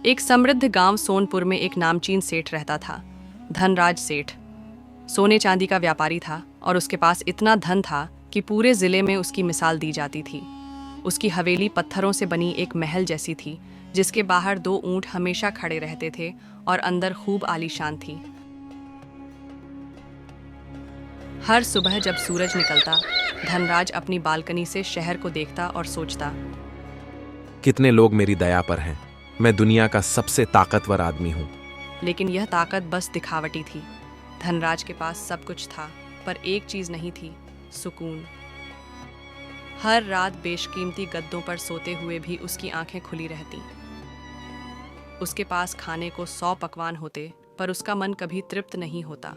एक समृद्ध गांव सोनपुर में एक नामचीन सेठ रहता था, धनराज सेठ। सोने चांदी का व्यापारी था और उसके पास इतना धन था कि पूरे जिले में उसकी मिसाल दी जाती थी। उसकी हवेली पत्थरों से बनी एक महल जैसी थी, जिसके बाहर 2 ऊंट हमेशा खड़े रहते थे और अंदर खूब आलीशान थी। हर सुबह जब सूरज निकलता, धनराज अपनी बालकनी से शहर को देखता और सोचता, कितने लोग मेरी दया पर हैं। मैं दुनिया का सबसे ताकतवर आदमी हूँ। लेकिन यह ताकत बस दिखावटी थी। धनराज के पास सब कुछ था, पर एक चीज नहीं थी, सुकून। हर रात बेशकीमती गद्दों पर सोते हुए भी उसकी आंखें खुली रहती। उसके पास खाने को 100 पकवान होते, पर उसका मन कभी तृप्त नहीं होता।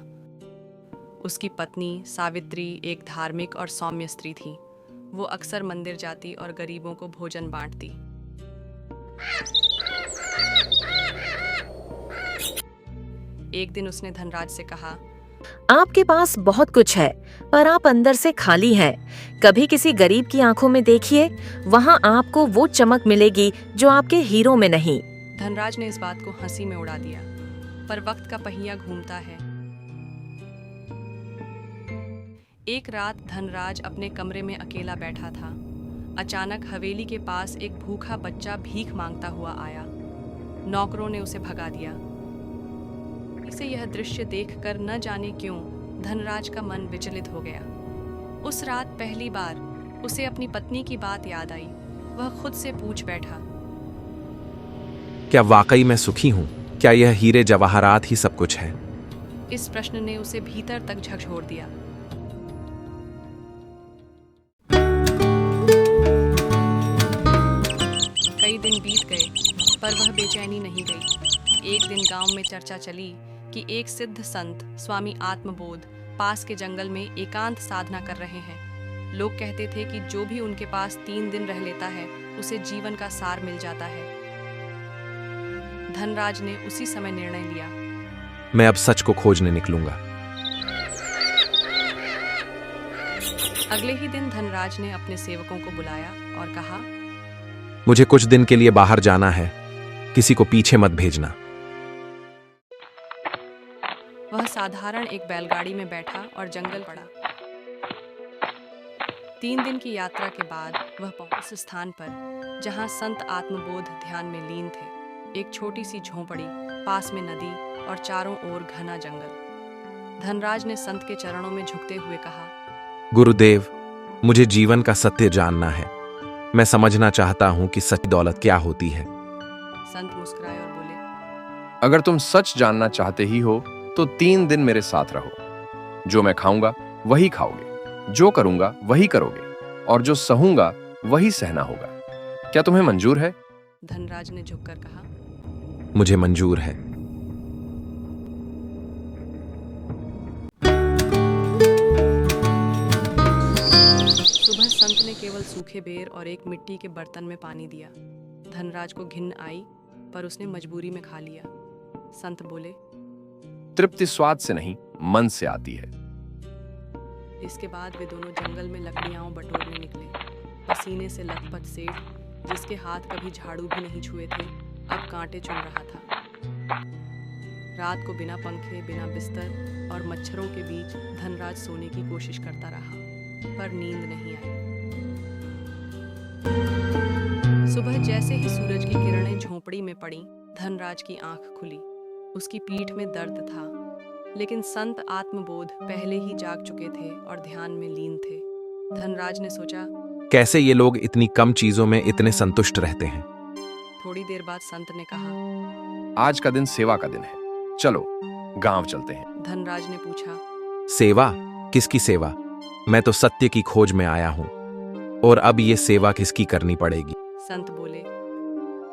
उसकी पत्नी सावित्री एक धार्मिक और सौम्य स्त्री थी। वो अक्सर मंदिर जाती और गरीबों को भोजन बांटती। एक दिन उसने धनराज से कहा, आपके पास बहुत कुछ है, पर आप अंदर से खाली हैं। कभी किसी गरीब की आंखों में देखिए, वहाँ आपको वो चमक मिलेगी जो आपके हीरो में नहीं। धनराज ने इस बात को हंसी में उड़ा दिया, पर वक्त का पहिया घूमता है। एक रात धनराज अपने कमरे में अकेला बैठा था। अचानक हवेली के पास एक भूखा बच्चा भीख मांगता हुआ आया। नौकरों ने उसे भगा दिया। इसे यह दृश्य देखकर न जाने क्यों धनराज का मन विचलित हो गया। उस रात पहली बार उसे अपनी पत्नी की बात याद आई। वह खुद से पूछ बैठा, क्या वाकई मैं सुखी हूँ? क्या यह हीरे जवाहरात ही सब कुछ है? इस प्रश्न ने उसे भीतर तक झकझोर दिया। कई दिन बीत गए, पर वह बेचैनी नहीं गई। एक दिन गांव में चर्चा चली कि एक सिद्ध संत स्वामी आत्मबोध पास के जंगल में एकांत साधना कर रहे हैं। लोग कहते थे कि जो भी उनके पास 3 दिन रह लेता है, उसे जीवन का सार मिल जाता है। धनराज ने उसी समय निर्णय लिया, मैं अब सच को खोजने निकलूंगा। अगले ही दिन धनराज ने अपने सेवकों को बुलाया और कहा, मुझे कुछ दिन के लिए बाहर जाना है, किसी को पीछे मत भेजना। वह साधारण एक बैलगाड़ी में बैठा और जंगल पड़ा। 3 दिन की यात्रा के बाद वह पहुंचा उस स्थान पर जहां संत आत्मबोध ध्यान में लीन थे। एक छोटी सी झोंपड़ी, पास में नदी और चारों ओर घना जंगल। धनराज ने संत के चरणों में झुकते हुए कहा, गुरुदेव, मुझे जीवन का सत्य जानना है। मैं समझना चाहता हूँ कि सच दौलत क्या होती है। संत मुस्कुराए और बोले, अगर तुम सच जानना चाहते ही हो तो 3 दिन मेरे साथ रहो। जो मैं खाऊंगा वही खाओगे, जो करूंगा वही करोगे, और जो सहूंगा वही सहना होगा। क्या तुम्हें मंजूर है? धनराज ने झुककर कहा, मुझे मंजूर है। सुबह संत ने केवल सूखे बेर और एक मिट्टी के बर्तन में पानी दिया। धनराज को घिन आई, पर उसने मजबूरी में खा लिया। संत बोले, तृप्ति स्वाद से नहीं, मन से आती है। इसके बाद वे दोनों जंगल में लकड़ियां बटोरने निकले। पसीने से लथपथ सेठ, जिसके हाथ कभी झाड़ू भी नहीं छुए थे, अब कांटे चुन रहा था। रात को बिना पंखे, बिना बिस्तर और मच्छरों के बीच धनराज सोने की कोशिश करता रहा, पर नींद नहीं आई। सुबह जैसे ही सूरज की किरणें झोंपड़ी में पड़ी, धनराज की आंख खुली। उसकी पीठ में दर्द था, लेकिन संत आत्मबोध पहले ही जाग चुके थे और ध्यान में लीन थे। धनराज ने सोचा, कैसे ये लोग इतनी कम चीजों में इतने संतुष्ट रहते हैं। थोड़ी देर बाद संत ने कहा, आज का दिन सेवा का दिन है, चलो गांव चलते हैं। धनराज ने पूछा, सेवा? किसकी सेवा? मैं तो सत्य की खोज में आया हूँ, और अब ये सेवा किसकी करनी पड़ेगी? संत बोले,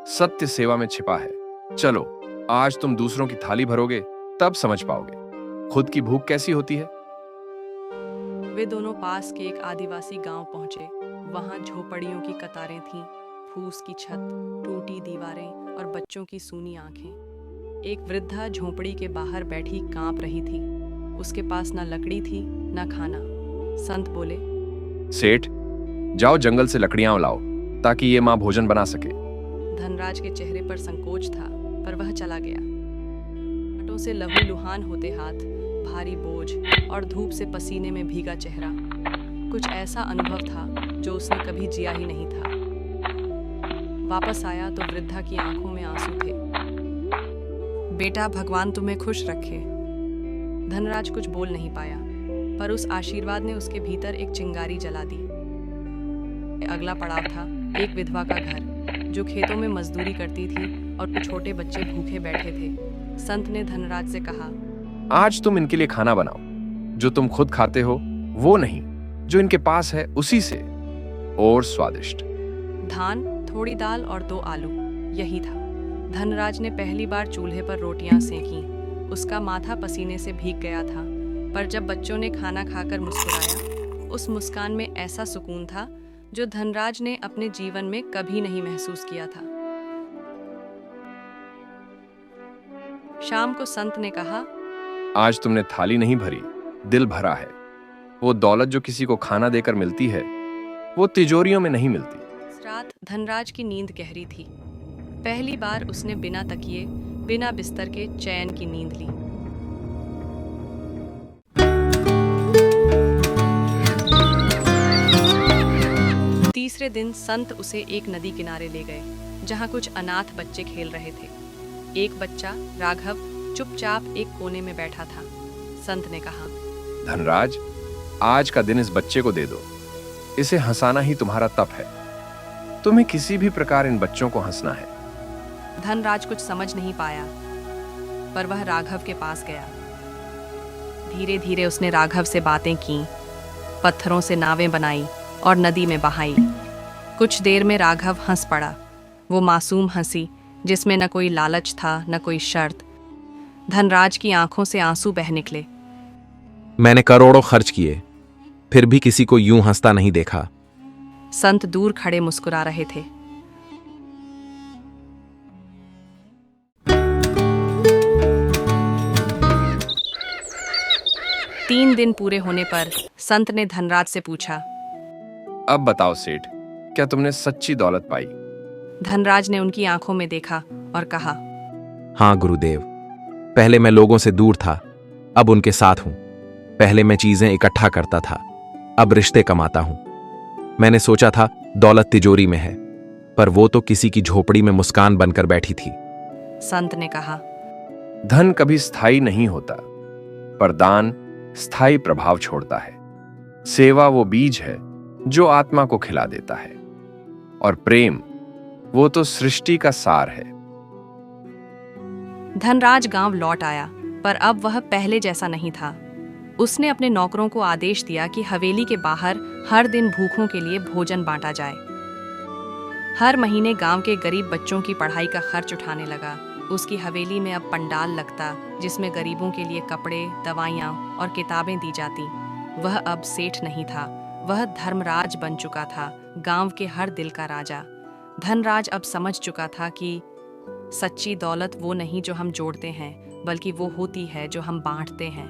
सत्य सेवा में छिपा है। चलो, आज तुम दूसरों की थाली भरोगे, तब समझ पाओगे खुद की भूख कैसी होती है। वे दोनों पास के एक आदिवासी गांव पहुंचे। वहां झोपड़ियों की कतारें थीं, फूस की छत, टूटी दीवारें और बच्चों की सूनी आंखें। एक वृद्धा झोपड़ी के बाहर बैठी कांप रही थी। उसके पास न लकड़ी थी न खाना। संत बोले, सेठ, जाओ जंगल से लकड़ियां लाओ ताकि ये माँ भोजन बना सके। धनराज के चेहरे पर संकोच था, पर वह चला गया। कांटों से लहूलुहान होते हाथ, भारी बोझ और धूप से पसीने में भीगा चेहरा, कुछ ऐसा अनुभव था जो उसने कभी जिया ही नहीं था। वापस आया तो वृद्धा की आंखों में आंसू थे। बेटा, भगवान तुम्हें खुश रखे। धनराज कुछ बोल नहीं पाया, पर उस आशीर्वाद ने उसके भीतर एक चिंगारी जला दी। अगला पड़ाव था एक विधवा का घर, जो खेतों में मजदूरी करती थी और कुछ छोटे बच्चे भूखे बैठे थे। संत ने धनराज से कहा, आज तुम इनके लिए खाना बनाओ, जो तुम खुद खाते हो वो नहीं, जो इनके पास है उसी से, और स्वादिष्ट। धान, थोड़ी दाल और 2 आलू, यही था। धनराज ने पहली बार चूल्हे पर रोटियां सेंकी। उसका माथा पसीने से भीग गया था, पर जब बच्चों ने खाना खाकर मुस्कुराया, उस मुस्कान में ऐसा सुकून था जो धनराज ने अपने जीवन में कभी नहीं महसूस किया था। शाम को संत ने कहा, आज तुमने थाली नहीं भरी, दिल भरा है। वो दौलत जो किसी को खाना देकर मिलती है, वो तिजोरियों में नहीं मिलती। इस रात धनराज की नींद गहरी थी। पहली बार उसने बिना तकिए, बिना बिस्तर के चैन की नींद ली। तीसरे दिन संत उसे एक नदी किनारे ले गए, जहां कुछ अनाथ बच्चे खेल रहे थे। एक बच्चा, राघव, चुपचाप एक कोने में बैठा था। संत ने कहा, धनराज, आज का दिन इस बच्चे को दे दो। इसे हंसाना ही तुम्हारा तप है। तुम्हें किसी भी प्रकार इन बच्चों को हंसना है। धनराज कुछ समझ नहीं पाया, पर वह राघव के पास गया। धीरे धीरे उसने राघव से बातें की, पत्थरों से नावें बनाई और नदी में बहाई। कुछ देर में राघव हंस पड़ा। वो मासूम हंसी, जिसमें न कोई लालच था न कोई शर्त। धनराज की आंखों से आंसू बह निकले। मैंने करोड़ों खर्च किए, फिर भी किसी को यूं हंसता नहीं देखा। संत दूर खड़े मुस्कुरा रहे थे। तीन दिन पूरे होने पर संत ने धनराज से पूछा, अब बताओ सेठ, क्या तुमने सच्ची दौलत पाई? धनराज ने उनकी आंखों में देखा और कहा, हाँ गुरुदेव, पहले मैं लोगों से दूर था, अब उनके साथ हूं। पहले मैं चीजें इकट्ठा करता था, अब रिश्ते कमाता हूं। मैंने सोचा था दौलत तिजोरी में है, पर वो तो किसी की झोपड़ी में मुस्कान बनकर बैठी थी। संत ने कहा, धन कभी स्थायी नहीं होता, पर दान स्थायी प्रभाव छोड़ता है। सेवा वो बीज है जो आत्मा को खिला देता है, और प्रेम वो तो सृष्टि का सार है। धनराज गांव लौट आया, पर अब वह पहले जैसा नहीं था। उसने अपने नौकरों को आदेश दिया कि हवेली के बाहर हर दिन भूखों के लिए भोजन बांटा जाए। हर महीने गांव के गरीब बच्चों की पढ़ाई का खर्च उठाने लगा। उसकी हवेली में अब पंडाल लगता, जिसमें गरीबों के लिए कपड़े, दवाइयाँ और किताबें दी जाती। वह अब सेठ नहीं था, वह धर्मराज बन चुका था, गांव के हर दिल का राजा। धनराज अब समझ चुका था कि सच्ची दौलत वो नहीं जो हम जोड़ते हैं, बल्कि वो होती है जो हम बांटते हैं।